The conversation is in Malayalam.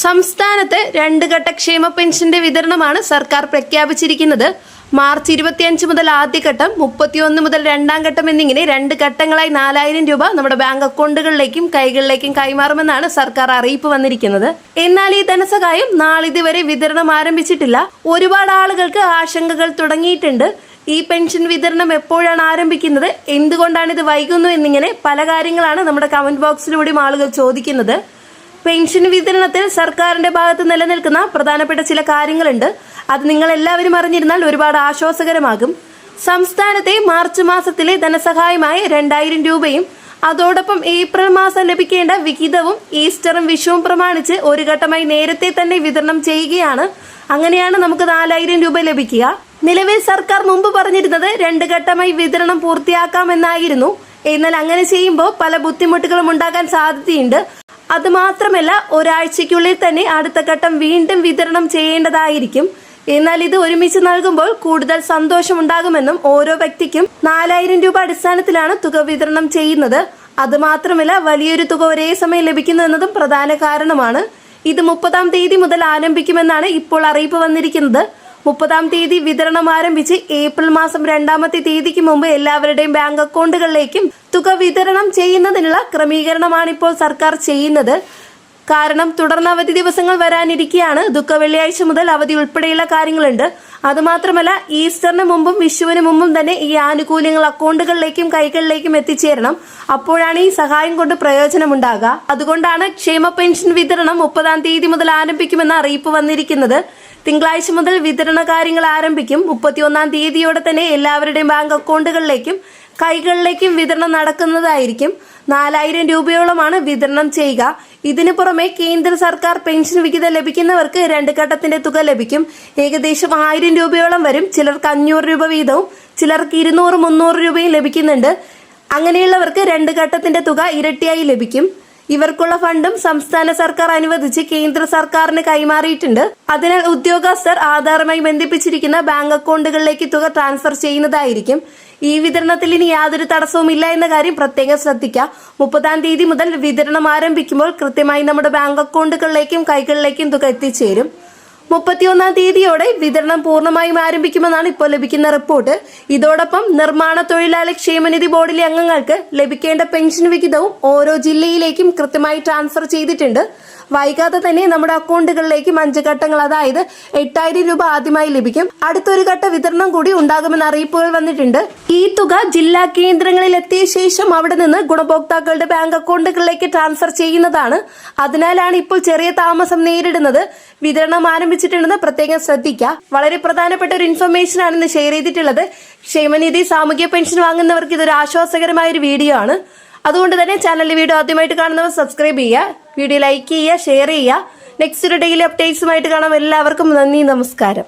സംസ്ഥാനത്ത് 2 ഘട്ട ക്ഷേമ പെൻഷന്റെ വിതരണമാണ് സർക്കാർ പ്രഖ്യാപിച്ചിരിക്കുന്നത്. മാർച്ച് 25 മുതൽ ആദ്യഘട്ടം, 31 മുതൽ രണ്ടാം ഘട്ടം എന്നിങ്ങനെ 2 ഘട്ടങ്ങളായി 4000 രൂപ നമ്മുടെ ബാങ്ക് അക്കൗണ്ടുകളിലേക്കും കൈകളിലേക്കും കൈമാറുമെന്നാണ് സർക്കാർ അറിയിപ്പ് വന്നിരിക്കുന്നത്. എന്നാൽ ഈ ധനസഹായം നാളിതുവരെ വിതരണം ആരംഭിച്ചിട്ടില്ല. ഒരുപാട് ആളുകൾക്ക് ആശങ്കകൾ തുടങ്ങിയിട്ടുണ്ട്. ഈ പെൻഷൻ വിതരണം എപ്പോഴാണ് ആരംഭിക്കുന്നത്, എന്തുകൊണ്ടാണ് ഇത് വൈകുന്നു എന്നിങ്ങനെ പല കാര്യങ്ങളാണ് നമ്മുടെ കമന്റ് ബോക്സിലൂടെയും ആളുകൾ ചോദിക്കുന്നത്. പെൻഷൻ വിതരണത്തിൽ സർക്കാരിന്റെ ഭാഗത്ത് നിലനിൽക്കുന്ന പ്രധാനപ്പെട്ട ചില കാര്യങ്ങളുണ്ട്. അത് നിങ്ങൾ എല്ലാവരും അറിഞ്ഞിരുന്നാൽ ഒരുപാട് ആശ്വാസകരമാകും. സംസ്ഥാനത്തെ മാർച്ച് മാസത്തിലെ ധനസഹായമായ 2000 രൂപയും അതോടൊപ്പം ഏപ്രിൽ മാസം ലഭിക്കേണ്ട വിഹിതവും ഈസ്റ്ററും വിഷുവും പ്രമാണിച്ച് ഒരു ഘട്ടമായി നേരത്തെ തന്നെ വിതരണം ചെയ്യുകയാണ്. അങ്ങനെയാണ് നമുക്ക് 4000 രൂപ ലഭിക്കുക. നിലവിൽ സർക്കാർ മുമ്പ് പറഞ്ഞിരുന്നത് 2 ഘട്ടമായി വിതരണം പൂർത്തിയാക്കാമെന്നായിരുന്നു. എന്നാൽ അങ്ങനെ ചെയ്യുമ്പോൾ പല ബുദ്ധിമുട്ടുകളും ഉണ്ടാകാൻ സാധ്യതയുണ്ട്. അതുമാത്രമല്ല, ഒരാഴ്ചയ്ക്കുള്ളിൽ തന്നെ അടുത്ത ഘട്ടം വീണ്ടും വിതരണം ചെയ്യേണ്ടതായിരിക്കും. എന്നാൽ ഇത് ഒരുമിച്ച് നൽകുമ്പോൾ കൂടുതൽ സന്തോഷമുണ്ടാകുമെന്നും ഓരോ വ്യക്തിക്കും 4000 രൂപ അടിസ്ഥാനത്തിലാണ് തുക വിതരണം ചെയ്യുന്നത്. അതുമാത്രമല്ല, വലിയൊരു തുക ഒരേ സമയം ലഭിക്കുന്നു എന്നതും പ്രധാന കാരണമാണ്. ഇത് 30-ാം തീയതി മുതൽ ആരംഭിക്കുമെന്നാണ് ഇപ്പോൾ അറിയിപ്പ് വന്നിരിക്കുന്നത്. 30-ാം തീയതി വിതരണം ആരംഭിച്ച് ഏപ്രിൽ മാസം 2-ാമത്തെ തീയതിക്ക് മുമ്പ് എല്ലാവരുടെയും ബാങ്ക് അക്കൗണ്ടുകളിലേക്കും തുക വിതരണം ചെയ്യുന്നതിനുള്ള ക്രമീകരണമാണ് ഇപ്പോൾ സർക്കാർ ചെയ്യുന്നത്. കാരണം തുടർന്ന് അവധി ദിവസങ്ങൾ വരാനിരിക്കെയാണ്. ദുഃഖ വെള്ളിയാഴ്ച മുതൽ അവധി ഉൾപ്പെടെയുള്ള കാര്യങ്ങളുണ്ട്. അതുമാത്രമല്ല, ഈസ്റ്ററിന് മുമ്പും വിഷുവിന് മുമ്പും തന്നെ ഈ ആനുകൂല്യങ്ങൾ അക്കൗണ്ടുകളിലേക്കും കൈകളിലേക്കും എത്തിച്ചേരണം. അപ്പോഴാണ് ഈ സഹായം കൊണ്ട് പ്രയോജനമുണ്ടാകുക. അതുകൊണ്ടാണ് ക്ഷേമ പെൻഷൻ വിതരണം 30-ാം തീയതി മുതൽ ആരംഭിക്കുമെന്ന അറിയിപ്പ് വന്നിരിക്കുന്നത്. തിങ്കളാഴ്ച മുതൽ വിതരണ കാര്യങ്ങൾ ആരംഭിക്കും. 31-ാം തീയതിയോടെ തന്നെ എല്ലാവരുടെയും ബാങ്ക് അക്കൗണ്ടുകളിലേക്കും കൈകളിലേക്കും വിതരണം നടക്കുന്നതായിരിക്കും. 4000 രൂപയോളമാണ് വിതരണം ചെയ്യുക. ഇതിനു പുറമെ കേന്ദ്ര സർക്കാർ പെൻഷൻ വിഹിതം ലഭിക്കുന്നവർക്ക് 2 ഘട്ടത്തിന്റെ തുക ലഭിക്കും. ഏകദേശം 1000 രൂപയോളം വരും. ചിലർക്ക് 500 രൂപ വീതവും ചിലർക്ക് 200-300 രൂപയും ലഭിക്കുന്നുണ്ട്. അങ്ങനെയുള്ളവർക്ക് 2 ഘട്ടത്തിന്റെ തുക ഇരട്ടിയായി ലഭിക്കും. ഇവർക്കുള്ള ഫണ്ടും സംസ്ഥാന സർക്കാർ അനുവദിച്ച് കേന്ദ്ര സർക്കാരിന് കൈമാറിയിട്ടുണ്ട്. അതിനാൽ ഉദ്യോഗസ്ഥർ ആധാറുമായി ബന്ധിപ്പിച്ചിരിക്കുന്ന ബാങ്ക് അക്കൗണ്ടുകളിലേക്ക് തുക ട്രാൻസ്ഫർ ചെയ്യുന്നതായിരിക്കും. ഈ വിതരണത്തിൽ ഇനി യാതൊരു തടസ്സവും ഇല്ല എന്ന കാര്യം പ്രത്യേകം ശ്രദ്ധിക്കുക. 30-ാം തീയതി മുതൽ വിതരണം ആരംഭിക്കുമ്പോൾ കൃത്യമായി നമ്മുടെ ബാങ്ക് അക്കൗണ്ടുകളിലേക്കും കൈകളിലേക്കും തുക എത്തിച്ചേരും. 31-ാം തീയതിയോടെ വിതരണം പൂർണ്ണമായും ആരംഭിക്കുമെന്നാണ് ഇപ്പോൾ ലഭിക്കുന്ന റിപ്പോർട്ട്. ഇതോടൊപ്പം നിർമ്മാണ തൊഴിലാളി ക്ഷേമനിധി ബോർഡിലെ അംഗങ്ങൾക്ക് ലഭിക്കേണ്ട പെൻഷൻ വിഹിതവും ഓരോ ജില്ലയിലേക്കും കൃത്യമായി ട്രാൻസ്ഫർ ചെയ്തിട്ടുണ്ട്. വൈകാതെ തന്നെ നമ്മുടെ അക്കൗണ്ടുകളിലേക്കും 5 ഘട്ടങ്ങൾ, അതായത് 8000 രൂപ ആദ്യമായി ലഭിക്കും. അടുത്തൊരു ഘട്ട വിതരണം കൂടി ഉണ്ടാകുമെന്ന അറിയിപ്പുകൾ വന്നിട്ടുണ്ട്. ഈ തുക ജില്ലാ കേന്ദ്രങ്ങളിൽ എത്തിയ ശേഷം അവിടെ നിന്ന് ഗുണഭോക്താക്കളുടെ ബാങ്ക് അക്കൗണ്ടുകളിലേക്ക് ട്രാൻസ്ഫർ ചെയ്യുന്നതാണ്. അതിനാലാണ് ഇപ്പോൾ ചെറിയ താമസം നേരിടുന്നത്. വിതരണം ആരംഭിച്ചിട്ടുണ്ടെന്ന് പ്രത്യേകം ശ്രദ്ധിക്കുക. വളരെ പ്രധാനപ്പെട്ട ഒരു ഇൻഫർമേഷൻ ആണ് ഇന്ന് ഷെയർ ചെയ്തിട്ടുള്ളത്. ക്ഷേമനിധി സാമൂഹ്യ പെൻഷൻ വാങ്ങുന്നവർക്ക് ഇതൊരു ആശ്വാസകരമായ ഒരു വീഡിയോ ആണ്. അതുകൊണ്ട് തന്നെ ചാനലിലെ വീഡിയോ ആദ്യമായിട്ട് കാണുന്നവർ സബ്സ്ക്രൈബ് ചെയ്യുക, വീഡിയോ ലൈക്ക് ചെയ്യുക, ഷെയർ ചെയ്യുക. നെക്സ്റ്റ് ഒരു ഡെയിലി അപ്ഡേറ്റ്സുമായിട്ട് കാണാം. എല്ലാവർക്കും നന്ദി, നമസ്കാരം.